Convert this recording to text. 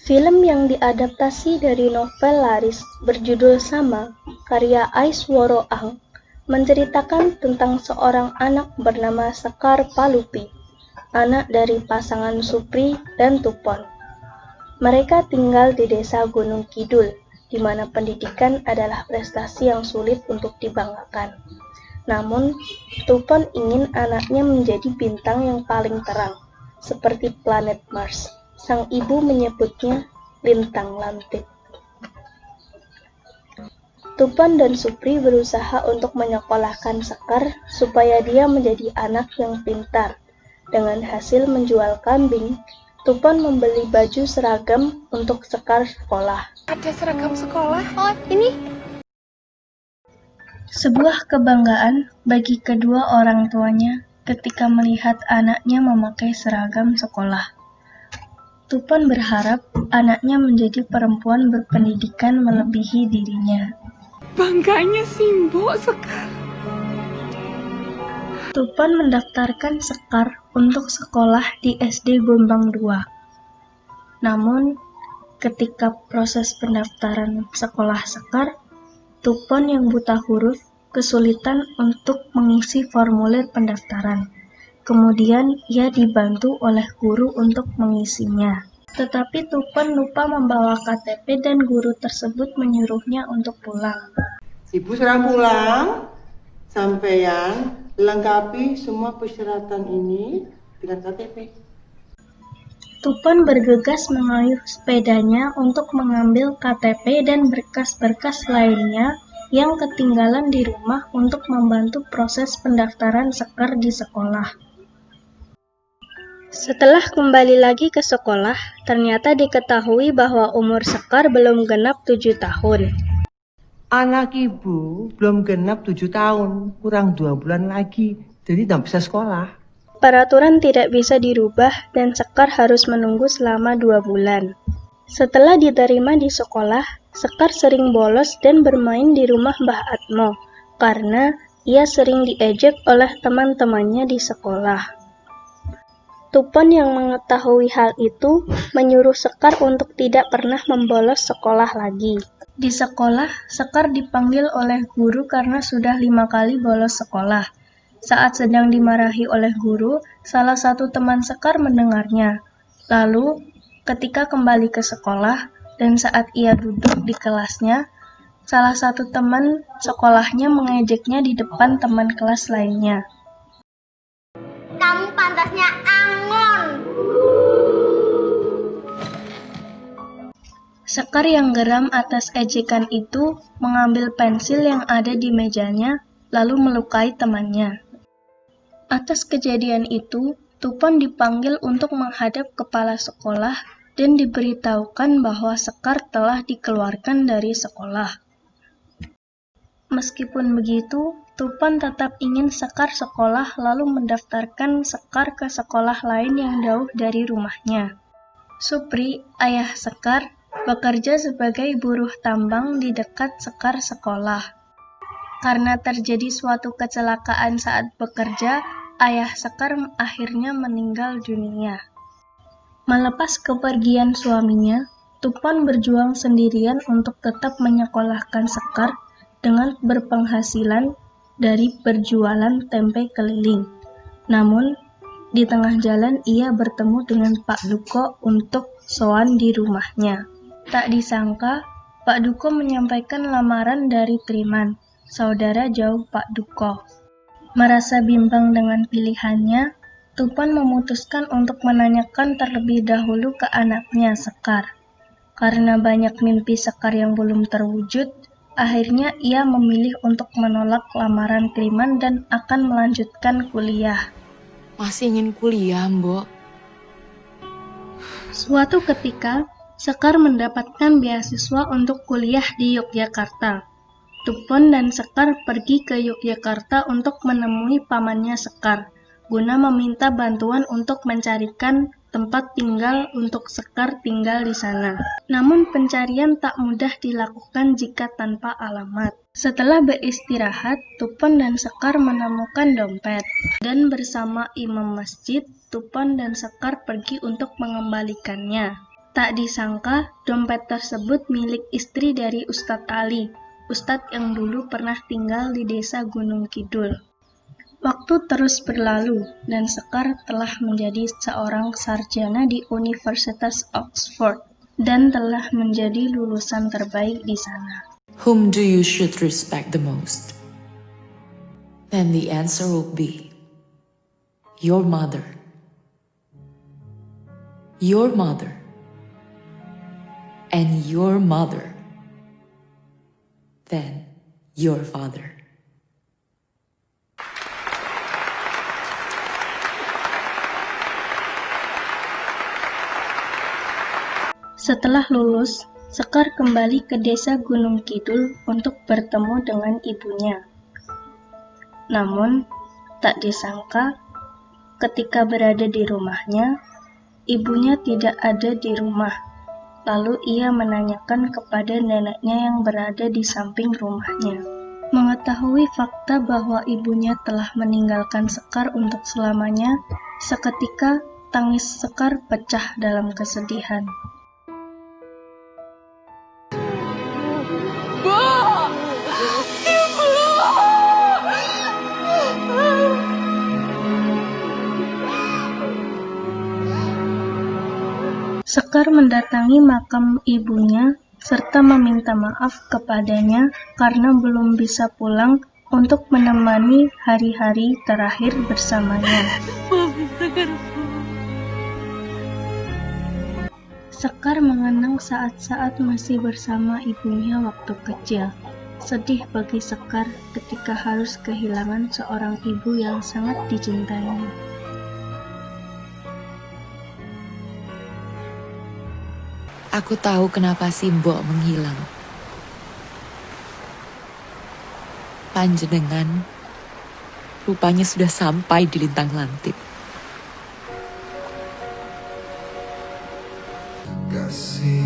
Film yang diadaptasi dari novel laris berjudul sama, karya Aisworo Ang, menceritakan tentang seorang anak bernama Sekar Palupi, anak dari pasangan Supri dan Tupon. Mereka tinggal di desa Gunung Kidul, di mana pendidikan adalah prestasi yang sulit untuk dibanggakan. Namun, Tupon ingin anaknya menjadi bintang yang paling terang, seperti planet Mars. Sang ibu menyebutnya lintang lantik. Tupon dan Supri berusaha untuk menyekolahkan Sekar supaya dia menjadi anak yang pintar. Dengan hasil menjual kambing, Tupon membeli baju seragam untuk Sekar sekolah. Ada seragam sekolah? Oh, ini? Sebuah kebanggaan bagi kedua orang tuanya ketika melihat anaknya memakai seragam sekolah. Tupon berharap anaknya menjadi perempuan berpendidikan melebihi dirinya. Bangganya Simbo Sekar. Tupon mendaftarkan Sekar untuk sekolah di SD Gombang 2. Namun, ketika proses pendaftaran sekolah Sekar, Tupon yang buta huruf kesulitan untuk mengisi formulir pendaftaran. Kemudian ia dibantu oleh guru untuk mengisinya. Tetapi Tupon lupa membawa KTP dan guru tersebut menyuruhnya untuk pulang. Ibu sudah pulang, sampeyan lengkapi semua persyaratan ini dengan KTP. Tupon bergegas mengayuh sepedanya untuk mengambil KTP dan berkas-berkas lainnya yang ketinggalan di rumah untuk membantu proses pendaftaran Sekar di sekolah. Setelah kembali lagi ke sekolah, ternyata diketahui bahwa umur Sekar belum genap 7 tahun. Anak ibu belum genap 7 tahun, kurang 2 bulan lagi, jadi tidak bisa sekolah. Peraturan tidak bisa dirubah dan Sekar harus menunggu selama 2 bulan. Setelah diterima di sekolah, Sekar sering bolos dan bermain di rumah Mbah Atmo karena ia sering diejek oleh teman-temannya di sekolah. Tupon yang mengetahui hal itu menyuruh Sekar untuk tidak pernah membolos sekolah lagi. Di sekolah, Sekar dipanggil oleh guru karena sudah 5 kali bolos sekolah. Saat sedang dimarahi oleh guru, salah satu teman Sekar mendengarnya. Lalu, ketika kembali ke sekolah dan saat ia duduk di kelasnya, salah satu teman sekolahnya mengejeknya di depan teman kelas lainnya. Kamu pantasnya angon. Sekar yang geram atas ejekan itu mengambil pensil yang ada di mejanya, lalu melukai temannya. Atas kejadian itu, Tupon dipanggil untuk menghadap kepala sekolah dan diberitahukan bahwa Sekar telah dikeluarkan dari sekolah. Meskipun begitu, Tupon tetap ingin Sekar sekolah lalu mendaftarkan Sekar ke sekolah lain yang jauh dari rumahnya. Supri, ayah Sekar, bekerja sebagai buruh tambang di dekat Sekar sekolah. Karena terjadi suatu kecelakaan saat bekerja, ayah Sekar akhirnya meninggal dunia. Melepas kepergian suaminya, Tupon berjuang sendirian untuk tetap menyekolahkan Sekar dengan berpenghasilan dari berjualan tempe keliling. Namun, di tengah jalan ia bertemu dengan Pak Duko untuk sowan di rumahnya. Tak disangka, Pak Duko menyampaikan lamaran dari Triman, saudara jauh Pak Duko. Merasa bimbang dengan pilihannya, Tupon memutuskan untuk menanyakan terlebih dahulu ke anaknya Sekar. Karena banyak mimpi Sekar yang belum terwujud, akhirnya ia memilih untuk menolak lamaran Triman dan akan melanjutkan kuliah. Masih ingin kuliah, Mbok? Suatu ketika, Sekar mendapatkan beasiswa untuk kuliah di Yogyakarta. Tupon dan Sekar pergi ke Yogyakarta untuk menemui pamannya Sekar, guna meminta bantuan untuk mencarikan tempat tinggal untuk Sekar tinggal di sana. Namun pencarian tak mudah dilakukan jika tanpa alamat. Setelah beristirahat, Tupon dan Sekar menemukan dompet. Dan bersama imam masjid, Tupon dan Sekar pergi untuk mengembalikannya. Tak disangka, dompet tersebut milik istri dari Ustadz Ali, Ustadz yang dulu pernah tinggal di desa Gunung Kidul. Waktu terus berlalu, dan Sekar telah menjadi seorang sarjana di Universitas Oxford, dan telah menjadi lulusan terbaik di sana. Whom do you should respect the most? Then the answer will be your mother. Your mother. And your mother. Then your father. Setelah lulus, Sekar kembali ke desa Gunung Kidul untuk bertemu dengan ibunya. Namun, tak disangka, ketika berada di rumahnya, ibunya tidak ada di rumah. Lalu ia menanyakan kepada neneknya yang berada di samping rumahnya. Mengetahui fakta bahwa ibunya telah meninggalkan Sekar untuk selamanya, seketika tangis Sekar pecah dalam kesedihan. Sekar mendatangi makam ibunya serta meminta maaf kepadanya karena belum bisa pulang untuk menemani hari-hari terakhir bersamanya. Sekar mengenang saat-saat masih bersama ibunya waktu kecil. Sedih bagi Sekar ketika harus kehilangan seorang ibu yang sangat dicintainya. Aku tahu kenapa Simbok menghilang. Panjenengan rupanya sudah sampai di lintang lantip. Kasih